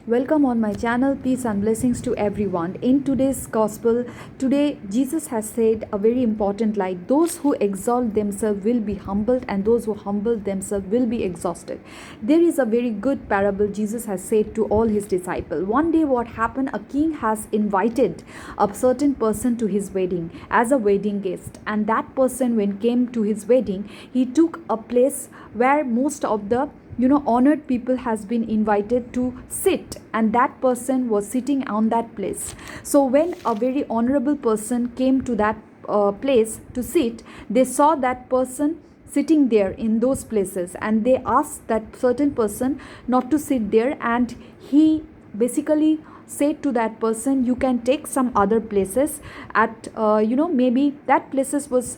Welcome on my channel. Peace and blessings to everyone. In today's gospel, today Jesus has said a very important line. Those who exalt themselves will be humbled, and those who humble themselves will be exhausted. There is a very good parable Jesus has said to all his disciples. One day what happened, a king has invited a certain person to his wedding as a wedding guest, and that person, when came to his wedding, he took a place where most of the honored people has been invited to sit, and that person was sitting on that place. So when a very honorable person came to that place to sit, they saw that person sitting there in those places, and they asked that certain person not to sit there, and he basically said to that person, you can take some other places at maybe that places was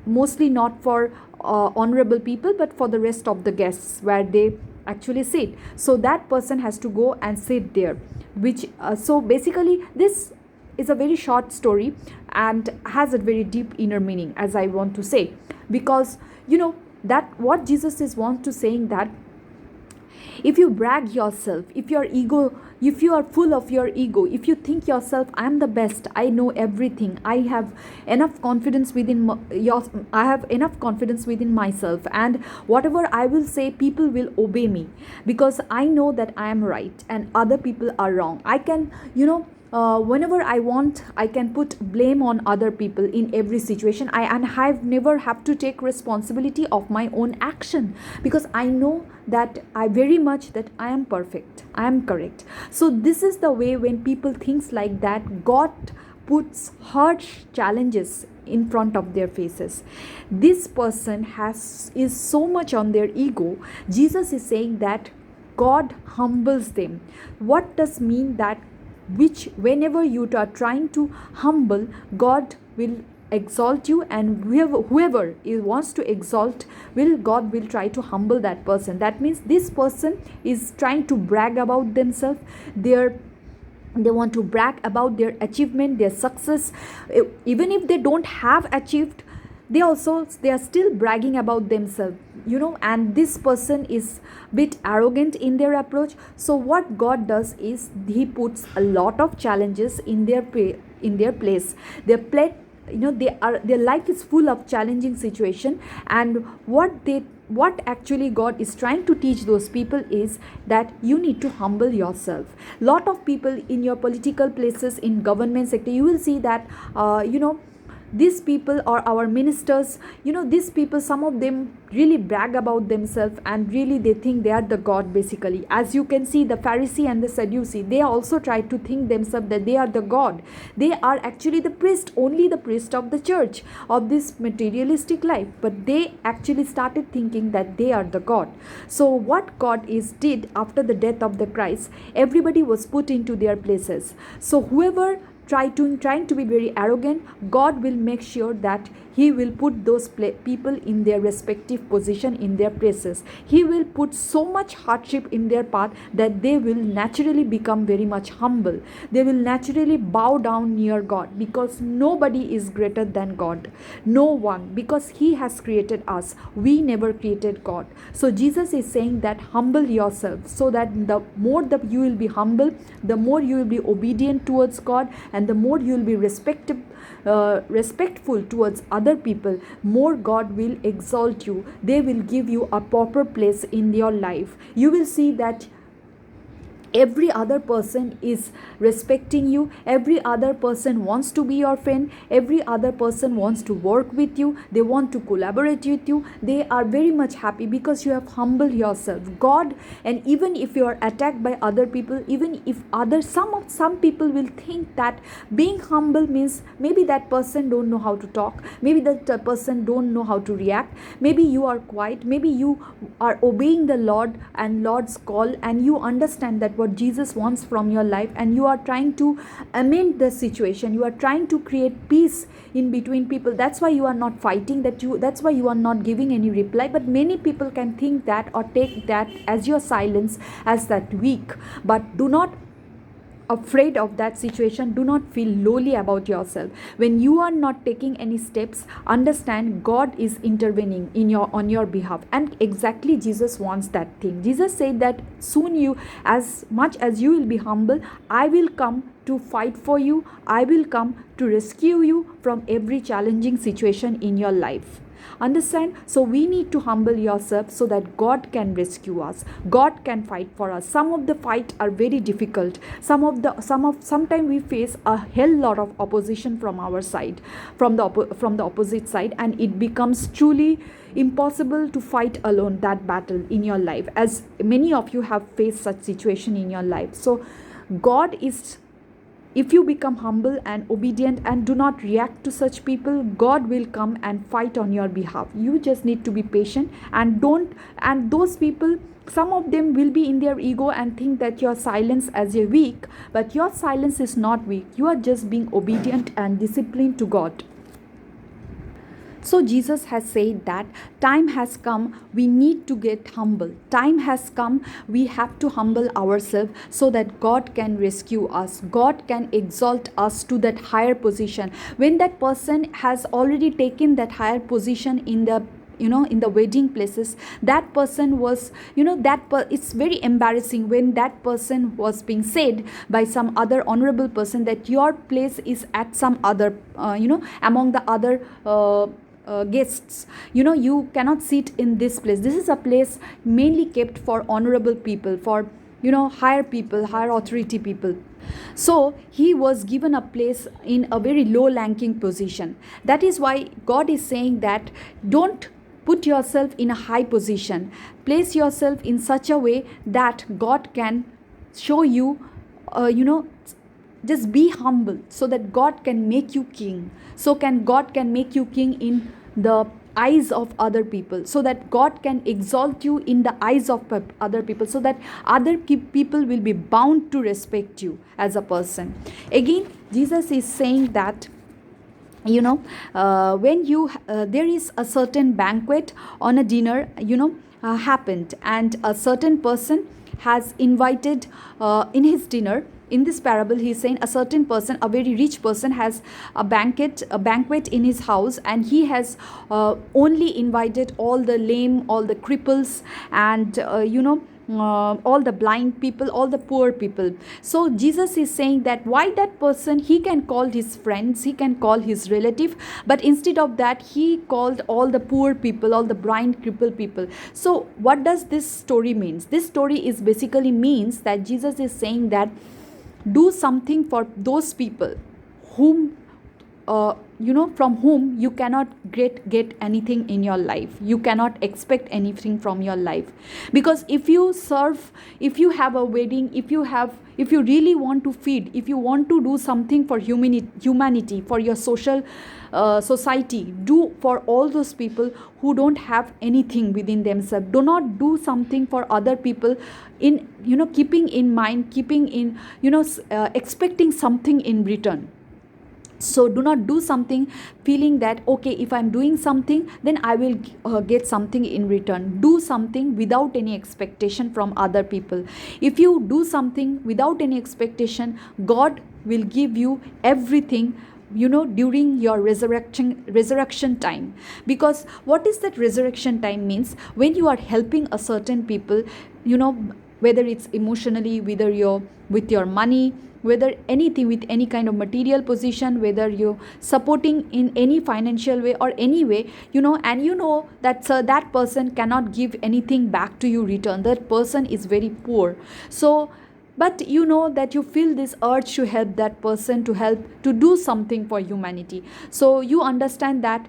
mostly not for honorable people, but for the rest of the guests where they actually sit. So that person has to go and sit there, which so basically this is a very short story and has a very deep inner meaning, as I want to say, because that what Jesus is want to saying that if you brag yourself, if you are full of your ego, if you think yourself, I am the best, I know everything, I have enough confidence within I have enough confidence within myself, and whatever I will say, people will obey me because I know that I am right and other people are wrong. I can whenever I want, I can put blame on other people in every situation. I've never have to take responsibility of my own action because I know that I very much that I am perfect, I am correct. So this is the way when people thinks like that, God puts harsh challenges in front of their faces. This person is so much on their ego. Jesus is saying that God humbles them. What does mean that? Which whenever you are trying to humble, God will exalt you, and whoever wants to exalt, God will try to humble that person. That means this person is trying to brag about themselves, they want to brag about their achievement, their success. Even if they don't have achieved, they are still bragging about themselves, and this person is bit arrogant in their approach. So what God does is he puts a lot of challenges in their place. Their plate, their life is full of challenging situation, and what actually God is trying to teach those people is that you need to humble yourself. Lot of people in your political places, in government sector, you will see that these people are our ministers. These people, some of them really brag about themselves, and really they think they are the God. Basically, as you can see, the Pharisee and the Sadducee, they also try to think themselves that they are the God. They are actually the priest, only the priest of the church, of this materialistic life, but they actually started thinking that they are the God. So what God is did after the death of the Christ, everybody was put into their places. So whoever trying to be very arrogant, God will make sure that he will put those people in their respective position, in their places. He will put so much hardship in their path that they will naturally become very much humble. They will naturally bow down near God, because nobody is greater than God. No one, because he has created us. We never created God. So Jesus is saying that humble yourself, so that the more that you will be humble, the more you will be obedient towards God, and the more you will be respectful towards other people, more God will exalt you. They will give you a proper place in your life. You will see that every other person is respecting you, every other person wants to be your friend, every other person wants to work with you, they want to collaborate with you. They are very much happy because you have humbled yourself. God, and even if you are attacked by other people, even if some people will think that being humble means maybe that person don't know how to talk, maybe that person don't know how to react, maybe you are quiet, maybe you are obeying the Lord and Lord's call, and you understand that what Jesus wants from your life, and you are trying to amend the situation, you are trying to create peace in between people. That's why you are not fighting, that's why you are not giving any reply. But many people can think that or take that as your silence as that weak. But do not afraid of that situation, do not feel lowly about yourself. When you are not taking any steps, understand God is intervening in your on your behalf. And exactly Jesus wants that thing. Jesus said that soon, you, as much as you will be humble, I will come to fight for you. I will come to rescue you from every challenging situation in your life. Understand? So we need to humble yourself so that God can rescue us. God can fight for us. Some of the fight are very difficult. Sometimes we face a hell lot of opposition from our side, from the opposite side, and it becomes truly impossible to fight alone that battle in your life, as many of you have faced such situation in your life. So God is, if you become humble and obedient and do not react to such people, God will come and fight on your behalf. You just need to be patient, and don't, and those people, some of them will be in their ego and think that your silence as a weak, but your silence is not weak. You are just being obedient and disciplined to God. So Jesus has said that time has come, we need to get humble. Time has come, we have to humble ourselves so that God can rescue us. God can exalt us to that higher position. When that person has already taken that higher position in the in the wedding places, that person was, it's very embarrassing when that person was being said by some other honorable person that your place is at some other among the other guests. You cannot sit in this place. This is a place mainly kept for honorable people, for higher people, higher authority people. So he was given a place in a very low ranking position. That is why God is saying that don't put yourself in a high position. Place yourself in such a way that God can show you, just be humble so that God can make you king. God can make you king in the eyes of other people, so that God can exalt you in the eyes of other people, so that other people will be bound to respect you as a person. Again, Jesus is saying that when you there is a certain banquet on a dinner happened, and a certain person has invited in his dinner. In this parable, he is saying a certain person, a very rich person, has a banquet in his house, and he has only invited all the lame, all the cripples, and all the blind people, all the poor people. So Jesus is saying that why that person, he can call his friends, he can call his relative, but instead of that, he called all the poor people, all the blind, crippled people. So what does this story means? This story is basically means that Jesus is saying that do something for those people whom from whom you cannot get anything in your life. You cannot expect anything from your life, because if you serve, if you have a wedding, if you really want to feed, if you want to do something for humanity, for your social society, do for all those people who don't have anything within themselves. Do not do something for other people in keeping in mind, expecting something in return. So do not do something feeling that, okay, if I'm doing something, then I will get something in return. Do something without any expectation from other people. If you do something without any expectation, God will give you everything during your resurrection time. Because what is that resurrection time means? When you are helping a certain people, whether it's emotionally, whether you're with your money, whether anything, with any kind of material position, whether you're supporting in any financial way or any way, and that that person cannot give anything back to you return, that person is very poor. So but that you feel this urge to help that person, to do something for humanity. So you understand that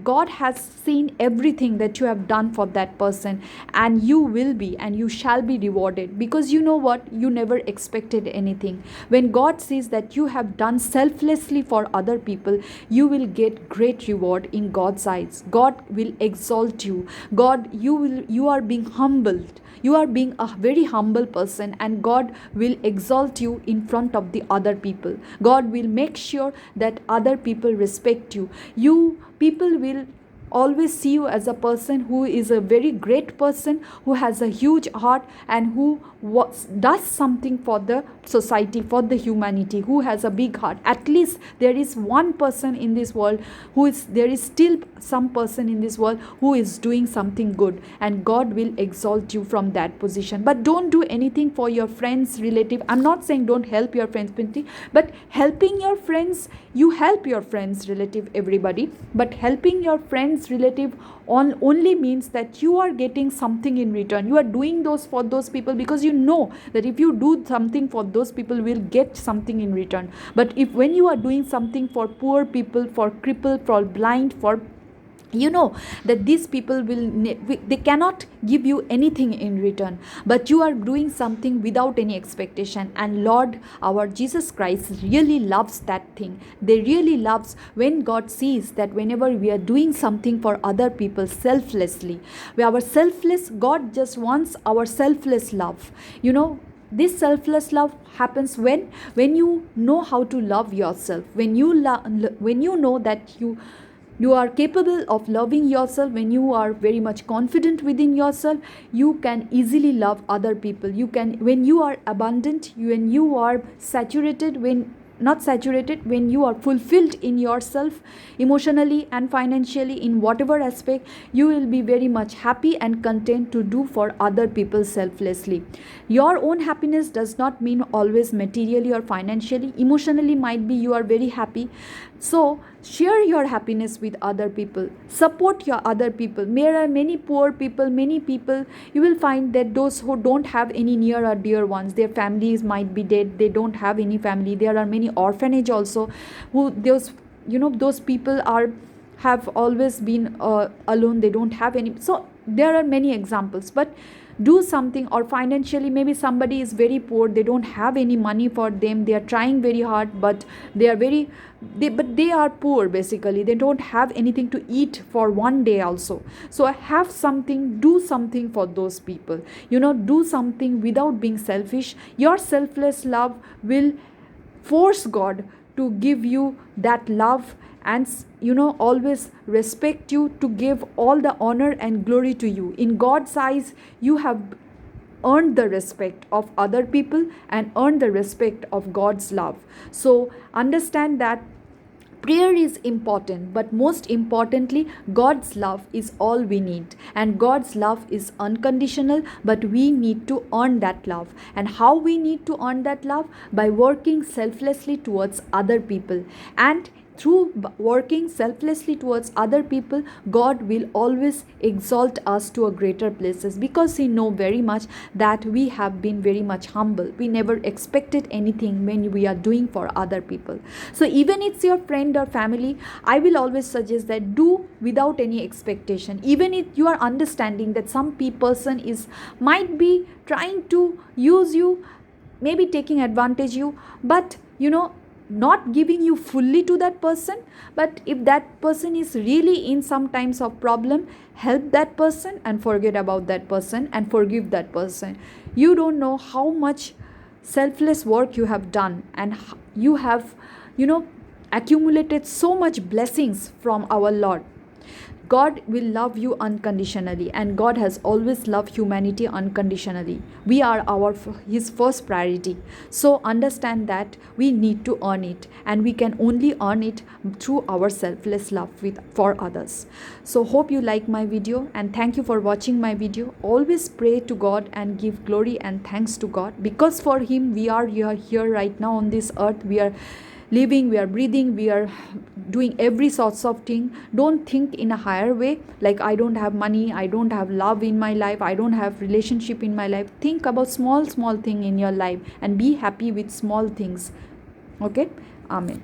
God has seen everything that you have done for that person, and you will be and you shall be rewarded, because what, you never expected anything. When God sees that you have done selflessly for other people, you will get great reward in God's eyes. God will exalt you. You are being humbled. You are being a very humble person, and God will exalt you in front of the other people. God will make sure that other people respect you. People will always see you as a person who is a very great person, who has a huge heart, and who does something for the society, for the humanity, who has a big heart. At least there is one person in this world there is still some person in this world who is doing something good, and God will exalt you from that position. But don't do anything for your friends, relative. I'm not saying don't help your friends, Pinti, but helping your friends, you help your friends, relative, everybody, but helping your friends, relative only means that you are getting something in return. You are doing those for those people because you know that if you do something for those people, will get something in return. But if when you are doing something for poor people, for crippled, for blind, for you know that these people they cannot give you anything in return, but you are doing something without any expectation. And Lord, our Jesus Christ really loves that thing. They really loves when God sees that whenever we are doing something for other people selflessly, we are selfless. God just wants our selfless love. This selfless love happens when you know how to love yourself, when you know that you are capable of loving yourself, when you are very much confident within yourself, you can easily love other people. When you are abundant, when you are saturated, when you are fulfilled in yourself, emotionally and financially, in whatever aspect, you will be very much happy and content to do for other people selflessly. Your own happiness does not mean always materially or financially. Emotionally might be you are very happy, so share your happiness with other people, support your other people. There are many poor people, many people, you will find that those who don't have any near or dear ones, their families might be dead, they don't have any family. There are many orphanage also, who those people have always been alone, they don't have any. So there are many examples. But do something. Or financially, maybe somebody is very poor, they don't have any money for them, they are trying very hard, but they are poor, basically they don't have anything to eat for one day also. So have something, do something for those people. Do something without being selfish. Your selfless love will force God to give you that love, and always respect you, to give all the honor and glory to you. In God's eyes, you have earned the respect of other people and earned the respect of God's love. So understand that prayer is important, but most importantly, God's love is all we need. And God's love is unconditional, but we need to earn that love. And how we need to earn that love? By working selflessly towards other people. And through working selflessly towards other people, God will always exalt us to a greater places, because He know very much that we have been very much humble. We never expected anything when we are doing for other people. So even it's your friend or family, I will always suggest that do without any expectation. Even if you are understanding that some person might be trying to use you, maybe taking advantage you, but not giving you fully to that person. But if that person is really in some times of problem, help that person and forget about that person and forgive that person. You don't know how much selfless work you have done, and you have accumulated so much blessings from our Lord. God will love you unconditionally, and God has always loved humanity unconditionally. We are His first priority. So understand that we need to earn it, and we can only earn it through our selfless love for others. So hope you like my video, and thank you for watching my video. Always pray to God and give glory and thanks to God, because for Him we are here right now on this earth. We are living, we are breathing, we are doing every sorts of thing. Don't think in a higher way, like I don't have money, I don't have love in my life, I don't have relationship in my life. Think about small thing in your life and be happy with small things. Okay? Amen.